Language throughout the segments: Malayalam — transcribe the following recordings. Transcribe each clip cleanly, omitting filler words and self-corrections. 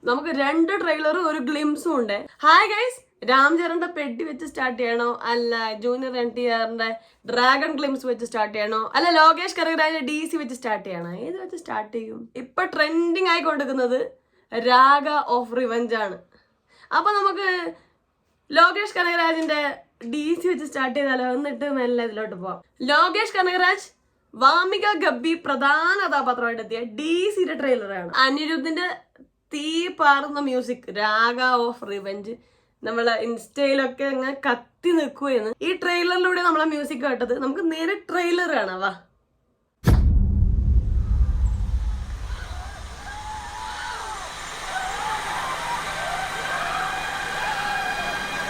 നമുക്ക് 2 ട്രെയിലറും ഒരു ഗ്ലിംസും ഉണ്ട്. ഹായ് ഗൈസ്, രാംചരന്റെ പെട്ടി വെച്ച് സ്റ്റാർട്ട് ചെയ്യണോ, അല്ല ജൂനിയർ NTRന്റെ ഡ്രാഗൺ ഗ്ലിംസ് വെച്ച് സ്റ്റാർട്ട് ചെയ്യണോ, അല്ല ലോകേഷ് കനകരാജിന്റെ DC വെച്ച് സ്റ്റാർട്ട് ചെയ്യണോ? ഏത് വെച്ച് സ്റ്റാർട്ട് ചെയ്യും? ഇപ്പൊ ട്രെൻഡിങ് ആയിക്കൊണ്ടിരിക്കുന്നത് രാഗ ഓഫ് റിവെഞ്ച് ആണ്. അപ്പൊ നമുക്ക് ലോകേഷ് കനകരാജിന്റെ DC വെച്ച് സ്റ്റാർട്ട് ചെയ്താലോ? എന്നിട്ട് മെല്ലെ ഇതിലോട്ട് പോവാം. ലോകേഷ് കനകരാജ് വാമിക ഗബ്ബി പ്രധാന കഥാപാത്രമായിട്ട് എത്തിയ DCയുടെ ട്രെയിലറാണ്. അനിരുദ്ധിന്റെ തീ പാറുന്ന മ്യൂസിക്, രാഗ ഓഫ് റിവെഞ്ച് നമ്മളെ ഇൻസ്റ്റയിലൊക്കെ അങ്ങനെ കത്തി നിൽക്കുകയെന്ന്. ഈ ട്രെയിലറിലൂടെ നമ്മളെ മ്യൂസിക് കേട്ടത്. നമുക്ക് നേരെ ട്രെയിലർ കാണാം, വാ.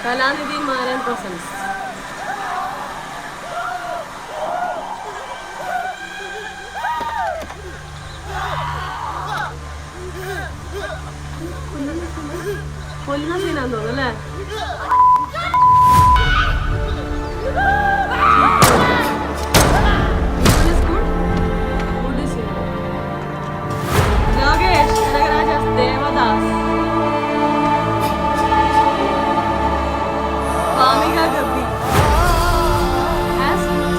കലാനിധി മാരൻ പ്രസൻസ്. കൊല്ലുന്ന സീനാന്ന് തോന്നുന്നു അല്ലേ? ലോകേഷ് കനകരാജ് ദേവദാസ്, വാമിക ഗബ്ബി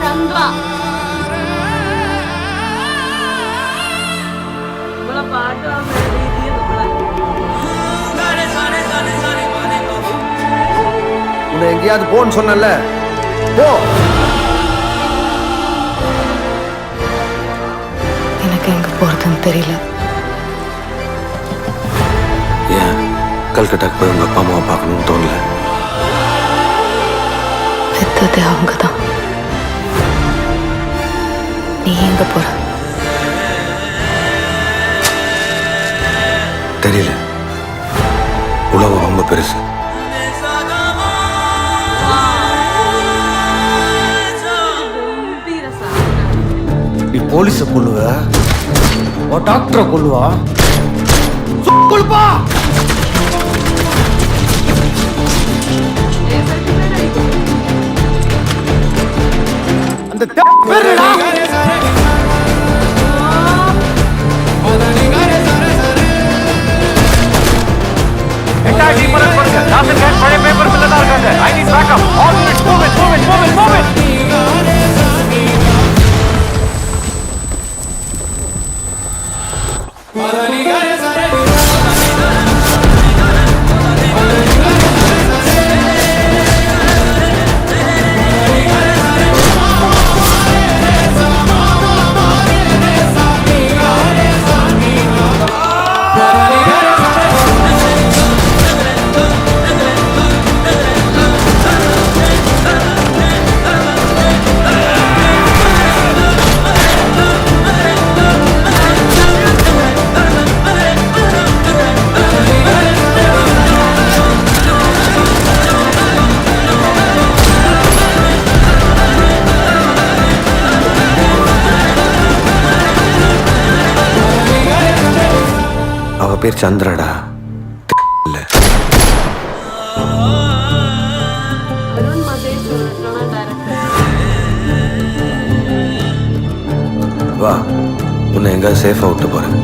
ചന്ദ്ര. നമ്മളെ പാട്ട് രീതിയിൽ നമ്മളെ எங்கேயாவது போன்னு சொன்னல, போ. எனக்கு எங்க போறதுன்னு தெரியல. ஏன் கல்கட்டாக்கு போய் உங்க அப்பா அம்மாவை பார்க்கணும்னு தோணல? பெத்ததே அவங்க தான். நீ எங்க போற? தெரியல, உலகம் ரொம்ப பெருசு. நீ போலீஸ கொல்லுவ, டாக்டரை கொல்லுவா, கொல்லுப்பா. அந்த பேருடா பழைய பேப்பர் தான் இருக்காங்க. I need backup. All units move it, move it, move it, move it. அவ பேர் சந்திரடா. இல்ல வா, உன்னை எங்க சேஃபா விட்டு போறேன்.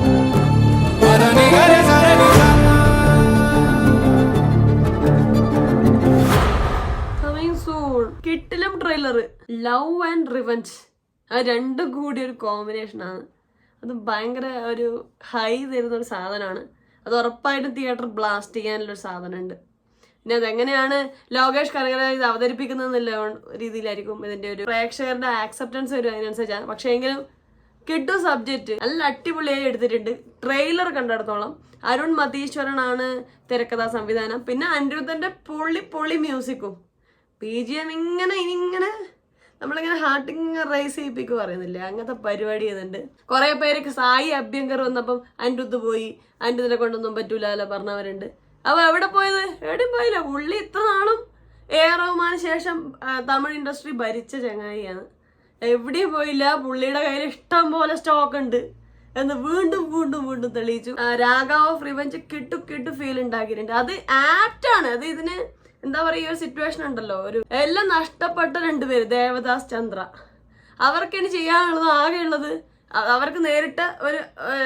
കിട്ടിലും ട്രെയിലർ ലവ് ആൻഡ് റിവെഞ്ച്, അത് രണ്ടും കൂടി ഒരു കോമ്പിനേഷനാണ്. അത് ഭയങ്കര ഒരു ഹൈ തരുന്ന ഒരു സാധനമാണ്. അത് ഉറപ്പായിട്ടും തിയേറ്റർ ബ്ലാസ്റ്റ് ചെയ്യാനുള്ളൊരു സാധനമുണ്ട്. പിന്നെ അതെങ്ങനെയാണ് ലോകേഷ് കനകരാജ് ഇത് അവതരിപ്പിക്കുന്നതെന്നുള്ള രീതിയിലായിരിക്കും ഇതിൻ്റെ ഒരു പ്രേക്ഷകരുടെ ആക്സെപ്റ്റൻസ് വരും അതിനനുസരിച്ചാണ്. പക്ഷേ എങ്കിലും കിട്ടും സബ്ജക്റ്റ് നല്ല അടിപൊളിയായി എടുത്തിട്ടുണ്ട്. ട്രെയിലർ കണ്ടിടത്തോളം അരുൺ മതീശ്വരനാണ് തിരക്കഥാ സംവിധാനം. പിന്നെ അനിരുദ്ധൻ്റെ പൊളി മ്യൂസിക്കും BGM ഇങ്ങനെ നമ്മളിങ്ങനെ ഹാർട്ടിങ് റൈസ് ചെയ്യിപ്പിക്കുക പറയുന്നില്ലേ, അങ്ങനത്തെ പരിപാടി ചെയ്യുന്നുണ്ട്. കുറേ പേരൊക്കെ സായി അഭ്യങ്കർ വന്നപ്പം അനിരുദ്ധ് പോയി, അനിരുദ്ധിനെ കൊണ്ടൊന്നും പറ്റൂലല്ലോ പറഞ്ഞവരുണ്ട്. അപ്പോൾ എവിടെ പോയത്? എവിടെയും പോയില്ല. പുള്ളി ഇത്ര നാളും AR റഹ്മാന് ശേഷം തമിഴ് ഇൻഡസ്ട്രി ഭരിച്ച ചങ്ങായിയാണ്. എവിടെയും പോയില്ല. പുള്ളിയുടെ കയ്യിൽ ഇഷ്ടം പോലെ സ്റ്റോക്ക് ഉണ്ട് എന്ന് വീണ്ടും തെളിയിച്ചു. രാഗ ഓഫ് റിവെഞ്ച് കിട്ടു ഫീൽ ഉണ്ടാക്കിയിട്ടുണ്ട്. അത് ആപ്റ്റാണ്. അത് ഇതിന് എന്താ പറയുക, ഒരു സിറ്റുവേഷൻ ഉണ്ടല്ലോ, ഒരു എല്ലാം നഷ്ടപ്പെട്ട 2 പേര്, ദേവദാസ് ചന്ദ്ര. അവർക്കിനി ചെയ്യാനുള്ളത് ആകെയുള്ളത് അവർക്ക് നേരിട്ട ഒരു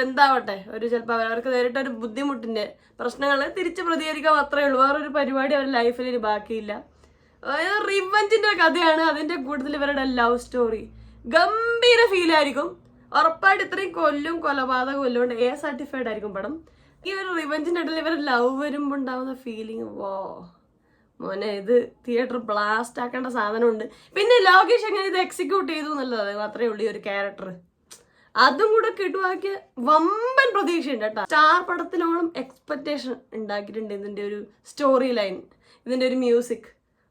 എന്താവട്ടെ ഒരു ചിലപ്പോൾ അവർക്ക് നേരിട്ട ഒരു ബുദ്ധിമുട്ടിൻ്റെ പ്രശ്നങ്ങൾ തിരിച്ച് പ്രതികരിക്കാൻ അത്രയേ ഉള്ളൂ. വേറൊരു പരിപാടി അവരുടെ ലൈഫിൽ ബാക്കിയില്ല. റിവഞ്ചിൻ്റെ കഥയാണ്. അതിൻ്റെ കൂടുതൽ ഇവരുടെ ലവ് സ്റ്റോറി ഗംഭീര ഫീലായിരിക്കും. ഉറപ്പായിട്ട് ഇത്രയും കൊലപാതകം കൊല്ലുകൊണ്ട് സർട്ടിഫൈഡ് ആയിരിക്കും പടം. ഈ ഒരു റിവഞ്ചിൻ്റെ ഇടയിൽ ഇവർ ലവ് വരുമ്പോൾ ഉണ്ടാവുന്ന ഫീലിംഗ് മോനെ ഇത് തിയേറ്റർ ബ്ലാസ്റ്റ് ആക്കേണ്ട സാധനമുണ്ട്. പിന്നെ ലോകേഷ് എങ്ങനെ ഇത് എക്സിക്യൂട്ട് ചെയ്തു എന്നുള്ളത് മാത്രമേ ഉള്ളൂ. ഈ ഒരു ക്യാരക്ടർ അതും കൂടെ കിട്ടുവാക്കിയ വമ്പൻ പ്രതീക്ഷയുണ്ട് കേട്ടോ. സ്റ്റാർ പടത്തിനോളം എക്സ്പെക്റ്റേഷൻ ഉണ്ടാക്കിയിട്ടുണ്ട് ഇതിൻ്റെ ഒരു സ്റ്റോറി ലൈൻ, ഇതിൻ്റെ ഒരു മ്യൂസിക്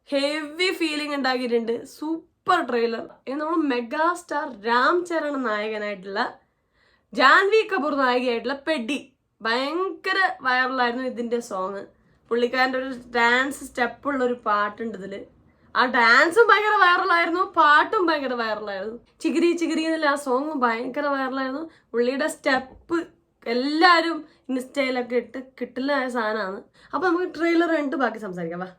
ഹെവി ഫീലിംഗ് ഉണ്ടാക്കിയിട്ടുണ്ട്. Super trailer. നമ്മൾ മെഗാ സ്റ്റാർ രാം ചരൺ നായകനായിട്ടുള്ള ജാൻവി കപൂർ നായികയായിട്ടുള്ള പെഡി ഭയങ്കര വൈറലായിരുന്നു ഇതിൻ്റെ സോങ്. പുള്ളിക്കാരൻ്റെ ഒരു ഡാൻസ് സ്റ്റെപ്പുള്ളൊരു പാട്ടുണ്ട് ഇതിൽ. ആ ഡാൻസും ഭയങ്കര വൈറലായിരുന്നു, പാട്ടും ഭയങ്കര വൈറലായിരുന്നു. ചികിരി ചികിരി എന്നുള്ള ആ സോങ് ഭയങ്കര വൈറലായിരുന്നു. പുള്ളിയുടെ സ്റ്റെപ്പ് എല്ലാവരും ഇൻസ്റ്റയിലൊക്കെ ഇട്ട് കിട്ടില്ലായ സാധനമാണ്. അപ്പോൾ നമുക്ക് ട്രെയിലർ കണ്ടിട്ട് ബാക്കി സംസാരിക്കാം. വാ.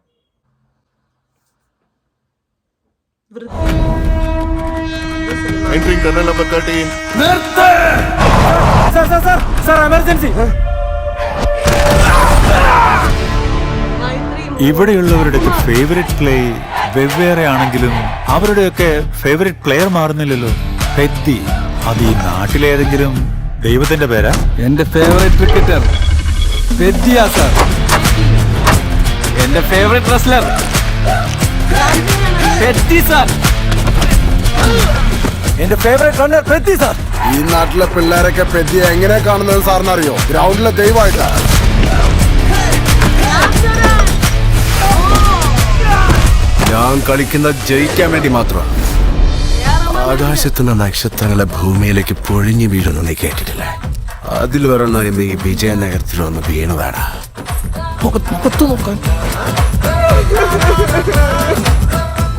ഇവിടെയുള്ളവരുടെ ഫേവറേറ്റ് പ്ലേ വെവ്വേറെ ആണെങ്കിലും അവരുടെയൊക്കെ ഫേവറേറ്റ് പ്ലെയർ മാറുന്നില്ലല്ലോ. പെദ്ദി അത് ഈ നാട്ടിലേതെങ്കിലും ദൈവത്തിന്റെ പേരാ? എന്റെ ഫേവറേറ്റ് ക്രിക്കറ്റർ പെദ്ദിയാ സാർ. എന്റെ ഫേവറേറ്റ് റെസ്ലർ പെദ്ദി സാർ. എന്റെ ഫേവറേറ്റ് റണ്ണർ പെദ്ദി സാർ. ഈ നാട്ടിലെ പിള്ളേരൊക്കെ പെദ്ദിയെ എങ്ങനെ കാണുന്നത് സാറിനറിയോ? ഗ്രൗണ്ടിലെ ദൈവമായിട്ടാ. ഞാൻ കളിക്കുന്ന ജയിക്കാൻ വേണ്ടി മാത്രമാണ്. ആകാശത്തുനിന്ന് നക്ഷത്രങ്ങളെ ഭൂമിയിലേക്ക് പൊഴിഞ്ഞു വീഴുന്നു നീ കേട്ടിട്ടില്ലേ? അതിൽ ഒരെണ്ണം ഈ വിജയനഗരത്തിൽ വന്ന് വീണതാണ്.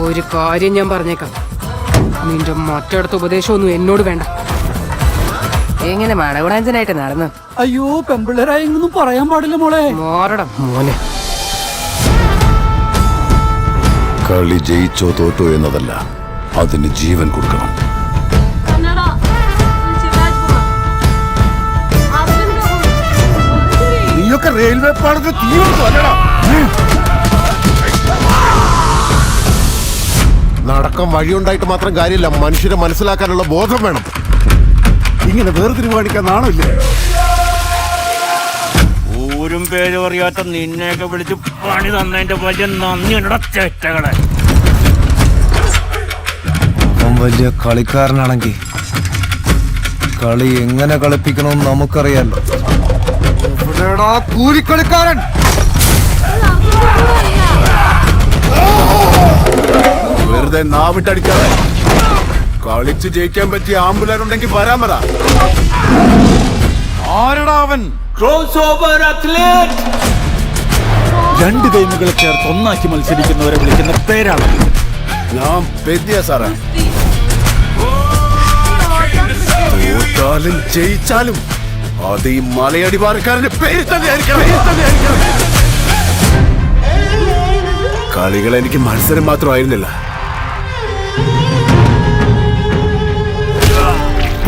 ഒരു കാര്യം ഞാൻ പറഞ്ഞേക്കാം, നിന്റെ മറ്റടുത്ത ഉപദേശമൊന്നും എന്നോട് വേണ്ട. എങ്ങനെ മടകുടാഞ്ചനായിട്ട് നടന്നു? അയ്യോ പെമ്പിള്ളേരായെന്നൊന്നും പറയാൻ പാടില്ല മോളെ. മോറടം മോനെ. കളി ജയിച്ചോ തോറ്റോ എന്നതല്ല, അതിന് ജീവൻ കൊടുക്കണം. നീയൊക്കെ റെയിൽവേ പാളത്തിൽ തീ കൊടുത്തു. നടക്കം വഴിയുണ്ടായിട്ട് മാത്രം കാര്യമില്ല, മനുഷ്യരെ മനസ്സിലാക്കാനുള്ള ബോധം വേണം. ഇങ്ങനെ വേർതിരിവ് കാണിക്കാൻ നാണില്ലേ? ഊരും പേരും അറിയാത്ത നിന്നെയൊക്കെ വിളിച്ച് പണി തന്നതിന്റെ വലിയ നന്ദിയുണ്ടോ ചേട്ടകളെ. അവൻ വലിയ കളിക്കാരനാണെങ്കിൽ കളി എങ്ങനെ കളിപ്പിക്കണമെന്ന് നമുക്കറിയാലോ. കൂലിക്കളിക്കാരൻ വെറുതെ നാവിട്ടടിക്കാതെ കളിച്ച് ജയിക്കാൻ പറ്റിയ ആമ്പുലറുണ്ടെങ്കിൽ വരാൻ പറ. ആരടാ അവൻ? രണ്ട് ഗെയിമുകളെ ചേർത്ത് ഒന്നാക്കി മത്സരിക്കുന്നവരെ വിളിക്കുന്ന പേരാണ്. ഞാൻ പെദ്ദിയ സാറേ. തോറ്റാലും ജയിച്ചാലും അത് ഈ മലയടിവാരക്കാരന്റെ പേര് തന്നെയായിരിക്കണം. കളികൾ എനിക്ക് മത്സരം മാത്രമായിരുന്നില്ല,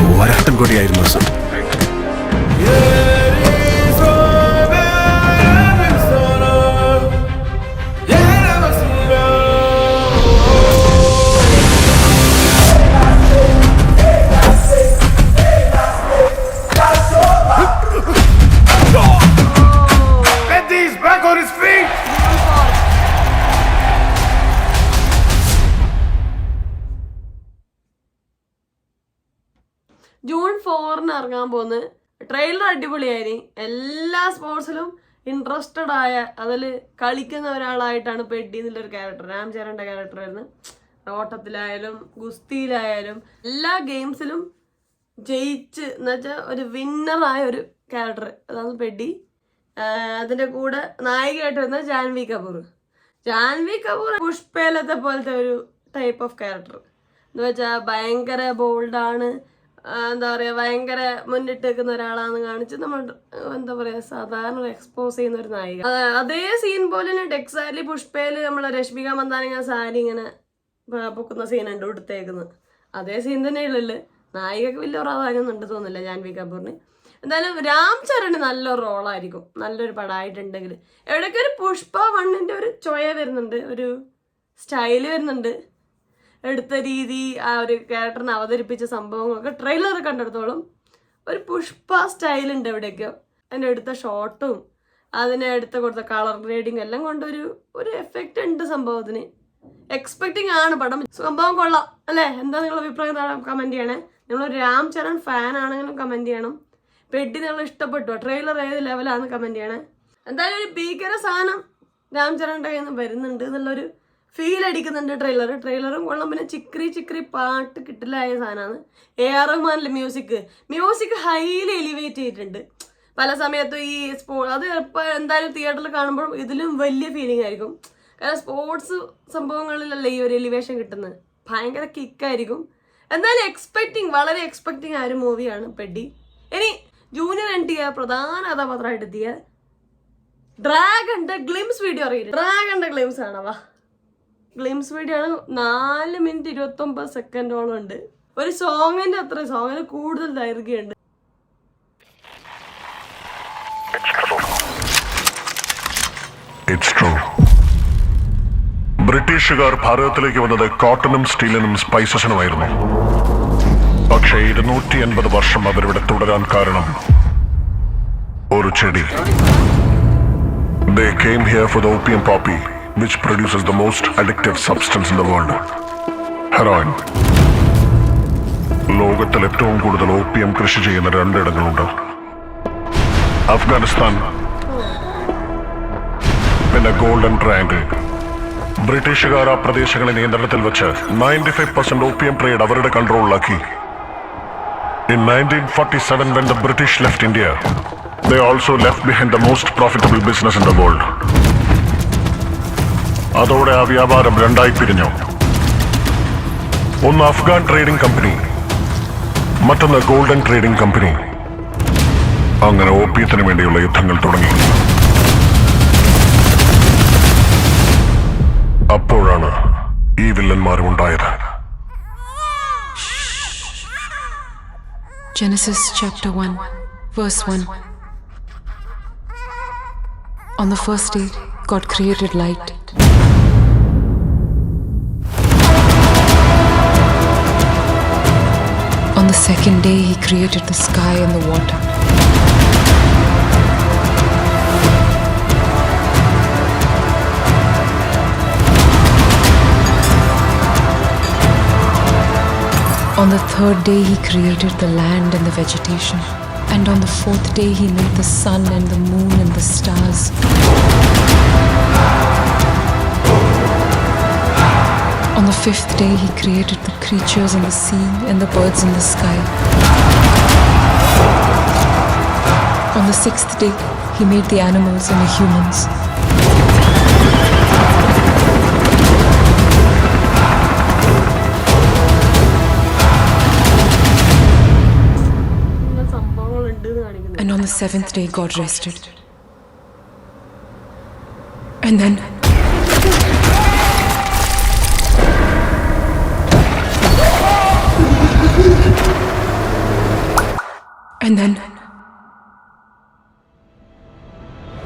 പോരാട്ടം കൂടിയായിരുന്നു സാർ. ജൂൺ 4 ഇറങ്ങാൻ പോകുന്ന ട്രെയിലർ അടിപൊളിയായി. എല്ലാ സ്പോർട്സിലും ഇൻട്രസ്റ്റഡ് ആയ അതിൽ കളിക്കുന്ന ഒരാളായിട്ടാണ് പെഡി എന്നുള്ളൊരു ക്യാരക്ടർ, രാം ചരണിൻ്റെ ക്യാരക്ടറായിരുന്നു. ഓട്ടത്തിലായാലും ഗുസ്തിയിലായാലും എല്ലാ ഗെയിംസിലും ജയിച്ച് എന്നുവെച്ചാൽ ഒരു വിന്നറായ ഒരു ക്യാരക്ടർ, അതാണ് പെഡി. അതിൻ്റെ കൂടെ നായികയായിട്ട് വരുന്നത് ജാൻവി കപൂർ. ജാൻവി കപൂർ പുഷ്പേലത്തെ പോലത്തെ ഒരു ടൈപ്പ് ഓഫ് ക്യാരക്ടർ എന്ന് വെച്ചാൽ ഭയങ്കര ബോൾഡാണ്, എന്താ പറയുക, ഭയങ്കര മുന്നിട്ട് നിൽക്കുന്ന ഒരാളാണെന്ന് കാണിച്ച് നമ്മൾ എന്താ പറയുക സാധാരണ എക്സ്പോസ് ചെയ്യുന്ന ഒരു നായിക. അതേ സീൻ പോലെ തന്നെ എക്സാക്ട്ലി പുഷ്പയിൽ നമ്മൾ രശ്മിക മന്ദാന സാരി ഇങ്ങനെ പൊക്കുന്ന സീനുണ്ട് ഉടുത്തേക്കുന്നത്. അതേ സീൻ തന്നെയുള്ളു, നായികക്ക് വലിയ പ്രാധാന്യമൊന്നും തോന്നുന്നില്ല ജാൻവി കപൂറിന്. എന്തായാലും രാം ചരണ് നല്ലൊരു റോളായിരിക്കും, നല്ലൊരു പടമായിട്ടുണ്ടെങ്കിൽ. എവിടെയൊക്കെ ഒരു പുഷ്പ 1ന്റെ ഒരു ചൊയ വരുന്നുണ്ട്, ഒരു സ്റ്റൈല് വരുന്നുണ്ട്, എടുത്ത രീതി, ആ ഒരു ക്യാരക്ടറിനെ അവതരിപ്പിച്ച സംഭവങ്ങളൊക്കെ ട്രെയിലർ കണ്ടെടുത്തോളും ഒരു പുഷ്പ സ്റ്റൈലുണ്ട് എവിടെയൊക്കെയോ. അതിൻ്റെ എടുത്ത ഷോട്ടും അതിനെ എടുത്ത് കൊടുത്ത കളർ ഗ്രേഡിങ് എല്ലാം കൊണ്ടൊരു എഫക്റ്റ് ഉണ്ട് സംഭവത്തിന്. എക്സ്പെക്റ്റിംഗ് ആണ് പടം. സംഭവം കൊള്ളാം അല്ലേ? എന്താ നിങ്ങളുടെ അഭിപ്രായം കമൻറ്റ് ചെയ്യണേ. നിങ്ങളൊരു രാം ചരൺ ഫാൻ ആണെങ്കിലും കമൻറ്റ് ചെയ്യണം. പെട്ടി നിങ്ങൾ ഇഷ്ടപ്പെട്ടോ, ട്രെയിലർ ഏത് ലെവലാണെന്ന് കമൻറ്റ് ചെയ്യണേ. എന്തായാലും ഒരു ഭീകര സാധനം രാം ചരണിൻ്റെ കയ്യിൽ നിന്ന് വരുന്നുണ്ട് എന്നുള്ളൊരു ഫീൽ അടിക്കുന്നുണ്ട് ട്രെയിലറും കൊള്ളാം. പിന്നെ ചിക്രി പാട്ട് കിട്ടില്ലായ സാധനമാണ്. AR റഹ്മാനിലെ മ്യൂസിക് ഹൈലി എലിവേറ്റ് ചെയ്തിട്ടുണ്ട്. പല സമയത്തും ഈ അത് ഇപ്പോൾ എന്തായാലും തിയേറ്ററിൽ കാണുമ്പോൾ ഇതിലും വലിയ ഫീലിംഗ് ആയിരിക്കും. കാരണം സ്പോർട്സ് സംഭവങ്ങളിലല്ലേ ഈ ഒരു എലിവേഷൻ കിട്ടുന്നത്. ഭയങ്കര കിക്കായിരിക്കും. എന്തായാലും വളരെ എക്സ്പെക്റ്റിംഗ് ആയ ഒരു മൂവിയാണ് പെഡി. ഇനി ജൂനിയർ NTR പ്രധാന കഥാപാത്രമായിട്ട് എത്തിയ ഡ്രാഗന്റെ ഗ്ലിംസ് വീഡിയോ അറിയില്ല. ഡ്രാഗന്റെ ഗ്ലിംസ് ആണവാ. ഗ്ലിംസ് വീഡിയോ ആണ്. 4 മിനിറ്റ് 29 സെക്കൻഡോളം ഉണ്ട്. ഒരു സോങ്ങിന്റെ അത്ര സോങ്ങിന് കൂടുതൽ ദൈർഘ്യമുണ്ട്. ബ്രിട്ടീഷുകാർ ഭാരതത്തിലേക്ക് വന്നത് കോട്ടണും സ്റ്റീലിനും സ്പൈസസിനുമായിരുന്നു. പക്ഷേ 280 വർഷം അവരിവിടെ തുടരാൻ കാരണം ഒരു ചെടി. They came here for the opium poppy, which produces the most addictive substance in the world, heroin. ലോകത്തിൽ ഏറ്റവും കൂടുതൽ ഓപ്പിയം കൃഷി ചെയ്യുന്ന 2 ഇടങ്ങളുണ്ട്, അഫ്ഗാനിസ്ഥാൻ പിന്നെ ഗോൾഡൻ ട്രയാങ്കിൾ. ബ്രിട്ടീഷുകാർ ആ പ്രദേശങ്ങളെ നിയന്ത്രണത്തിൽ വെച്ച് 95% ഓപ്പിയം ട്രേഡ് അവരുടെ കൺട്രോളിലാക്കി. In 1947, when the British left India, they also left behind the most profitable business in the world. അതോടെ ആ വ്യാപാരം 2ആയി പിരിഞ്ഞു. ഒന്ന് അഫ്ഗാൻ ട്രേഡിംഗ് കമ്പനി, മറ്റൊന്ന് ഗോൾഡൻ ട്രേഡിംഗ് കമ്പനി. അങ്ങനെ ഓപ്പിയത്തിന് വേണ്ടിയുള്ള യുദ്ധങ്ങൾ തുടങ്ങി. അപ്പോഴാണ് ഈ വില്ലന്മാരും ഉണ്ടായത്. Genesis chapter 1, verse 1. On the first day, God created light. On the second day, He created the sky and the water. On the third day, He created the land and the vegetation. And on the fourth day, He made the sun and the moon and the stars. On the fifth day, He created the creatures in the sea and the birds in the sky. On the sixth day, He made the animals and the humans. And on the seventh day, God rested. And then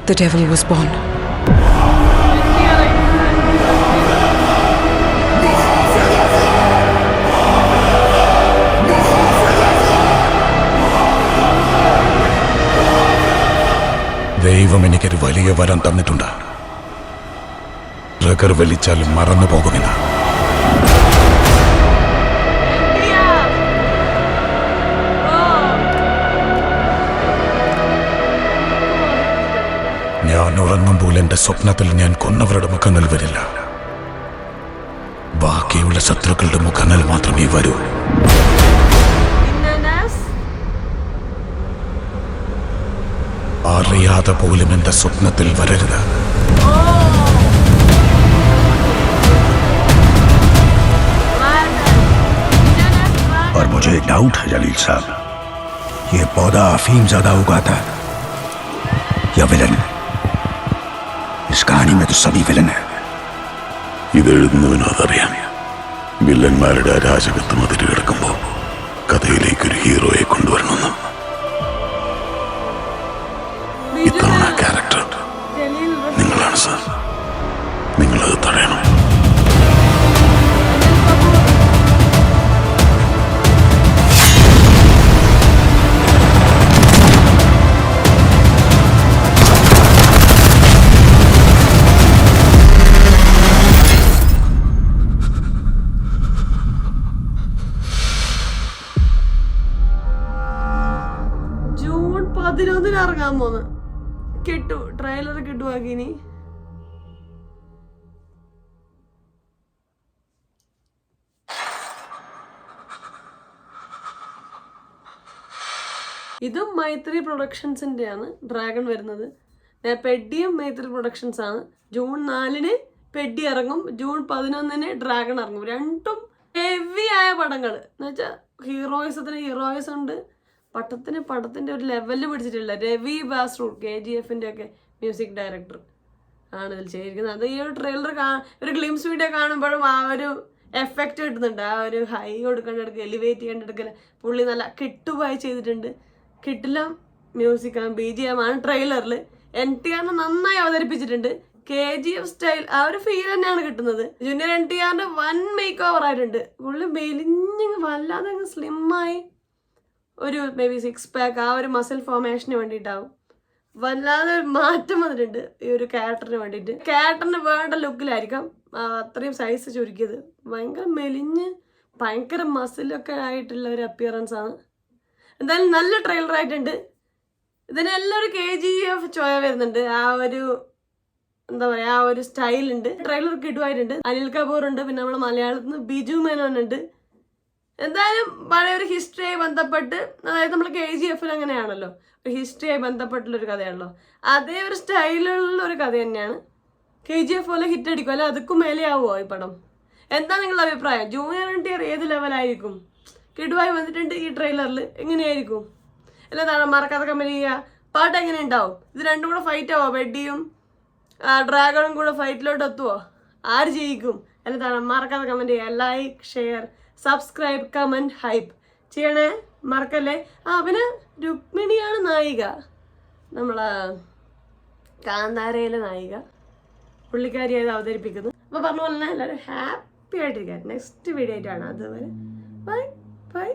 the devil was born. ദൈവം എനിക്കൊരു വലിയ വരം തന്നിട്ടുണ്ട്. ട്രിഗർ വലിച്ചാൽ മറന്നു പോകുമെന്ന്. ഞാൻ ഉറങ്ങുമ്പോൾ എന്റെ സ്വപ്നത്തിൽ ഞാൻ കൊന്നവരുടെ മുഖങ്ങൾ വരില്ല. ബാക്കിയുള്ള ശത്രുക്കളുടെ മുഖങ്ങൾ മാത്രമേ വരൂ. അറിയാതെ പോലും എന്റെ സ്വപ്നത്തിൽ വരരുത്. और मुझे एक डाउट है जलील साहब, ये पौधा अफीम ज्यादा उगाता है या विलन? इस कहानी में तो सभी विलन है. ഇതെഴുതുന്നവനും അതറിയാം. വില്ലന്മാരുടെ അരാജകത്വം അതിൽ കിടക്കുമ്പോൾ കഥയിലേക്ക് ഒരു ഹീറോയെ കൊണ്ടുവരണമെന്ന്. ഇത്തവണ ക്യാരക്ടർ നിങ്ങളാണ് സാർ. നിങ്ങളത് തടയണം. ജൂൺ 11 ഇറങ്ങാൻ പോന്ന് കിട്ടു. ട്രെയിലർ കിട്ടുവാക്കിനി. ഇതും മൈത്രി പ്രൊഡക്ഷൻസിന്റെ ആണ് ഡ്രാഗൺ വരുന്നത്. പെഡിയും മൈത്രി പ്രൊഡക്ഷൻസ് ആണ്. ജൂൺ 4 പെഡി ഇറങ്ങും, ജൂൺ 11 ഡ്രാഗൺ ഇറങ്ങും. രണ്ടും ഹെവി ആയ പടങ്ങൾ എന്ന് വെച്ചാൽ ഹീറോയിസത്തിന് ഹീറോയിസ് ഉണ്ട്, പടത്തിന്റെ ഒരു ലെവലിൽ പിടിച്ചിട്ടില്ല. രവി ബാസ്റൂർ KGFന്റെ ഒക്കെ മ്യൂസിക് ഡയറക്ടർ ആണ് ഇതിൽ ചെയ്തിരിക്കുന്നത്. അത് ഈ ഒരു ട്രെയിലർ ഒരു ഗ്ലിംസ് വീഡിയോ കാണുമ്പോഴും ആ ഒരു എഫക്റ്റ് കിട്ടുന്നുണ്ട്. ആ ഒരു ഹൈ കൊടുക്കേണ്ടടുക്കുക, എലിവേറ്റ് ചെയ്യേണ്ടടുക്കൽ പുള്ളി നല്ല കിട്ടുവായി ചെയ്തിട്ടുണ്ട്. കിട്ടില്ല മ്യൂസിക് BGM ആണ് ട്രെയിലറിൽ. NTR നന്നായി അവതരിപ്പിച്ചിട്ടുണ്ട്. KGF സ്റ്റൈൽ ആ ഒരു ഫീൽ തന്നെയാണ് കിട്ടുന്നത്. ജൂനിയർ NTRന്റെ വൻ മേക്ക് ഓവർ ആയിട്ടുണ്ട്. പുള്ളി മെലിഞ്ഞ് വല്ലാതെ സ്ലിമ്മായി ഒരു മേ ബി 6 പാക്ക് ആ ഒരു മസിൽ ഫോർമേഷന് വേണ്ടിയിട്ടാവും. വല്ലാതെ മാറ്റം വന്നിട്ടുണ്ട് ഈ ഒരു ക്യാരക്ടറിന് വേണ്ടിയിട്ട്. ക്യാരക്ടറിന് വേണ്ട ലുക്കിലായിരിക്കാം അത്രയും സൈസ് ചുരുക്കിയത്. ഭയങ്കര മെലിഞ്ഞ് ഭയങ്കര മസിലൊക്കെ ആയിട്ടുള്ള ഒരു അപ്പിയറൻസ് ആണ്. എന്തായാലും നല്ല ട്രെയിലർ ആയിട്ടുണ്ട്. ഇതിനെല്ലാം ഒരു KGF ചോയ വരുന്നുണ്ട്. ആ ഒരു എന്താ പറയുക, ആ ഒരു സ്റ്റൈലുണ്ട്. ട്രെയിലർ കിട്ടുമായിട്ടുണ്ട്. അനിൽ കപൂർ ഉണ്ട്, പിന്നെ നമ്മുടെ മലയാളത്തിൽ നിന്ന് ബിജു മേനോൻ ഉണ്ട്. എന്തായാലും പഴയ ഒരു ഹിസ്റ്ററിയായി ബന്ധപ്പെട്ട്, അതായത് നമ്മൾ KGFൽ അങ്ങനെയാണല്ലോ, ഒരു ഹിസ്റ്ററിയായി ബന്ധപ്പെട്ടുള്ളൊരു കഥയാണല്ലോ, അതേ ഒരു സ്റ്റൈലുള്ള ഒരു കഥ തന്നെയാണ്. KGF പോലെ ഹിറ്റ് അടിക്കും അല്ലെ, അതുക്കും മേലെ ആവുമോ ഈ പടം? എന്താ നിങ്ങളുടെ അഭിപ്രായം? ജൂനിയർ NTR ഏത് ലെവലായിരിക്കും? കിടുവായി വന്നിട്ടുണ്ട് ഈ ട്രെയിലറിൽ, എങ്ങനെയായിരിക്കും? അല്ല മറക്കാതെ കമന്റ് ചെയ്യുക. പാട്ട് എങ്ങനെ ഉണ്ടാവും? ഇത് രണ്ടും കൂടെ ഫൈറ്റ് ആവോ? ബെഡിയും ഡ്രാഗണും കൂടെ ഫൈറ്റിലോട്ട് എത്തുവോ? ആര് ജയിക്കും? അല്ല മറക്കാതെ കമന്റ് ചെയ്യുക. Like, share, subscribe, comment, hype ചെയ്യണേ, മറക്കല്ലേ. പിന്നെ രുക്മിണിയാണ് നായിക, നമ്മളെ കാന്താരയിലെ നായിക, പുള്ളിക്കാരിയായത് അവതരിപ്പിക്കുന്നത്. അപ്പോൾ പറഞ്ഞ പോലെ തന്നെ എല്ലാവരും ഹാപ്പി ആയിട്ടിരിക്കുക. നെക്സ്റ്റ് വീഡിയോ ആയിട്ടാണ്. അതുവരെ ബൈ ബൈ.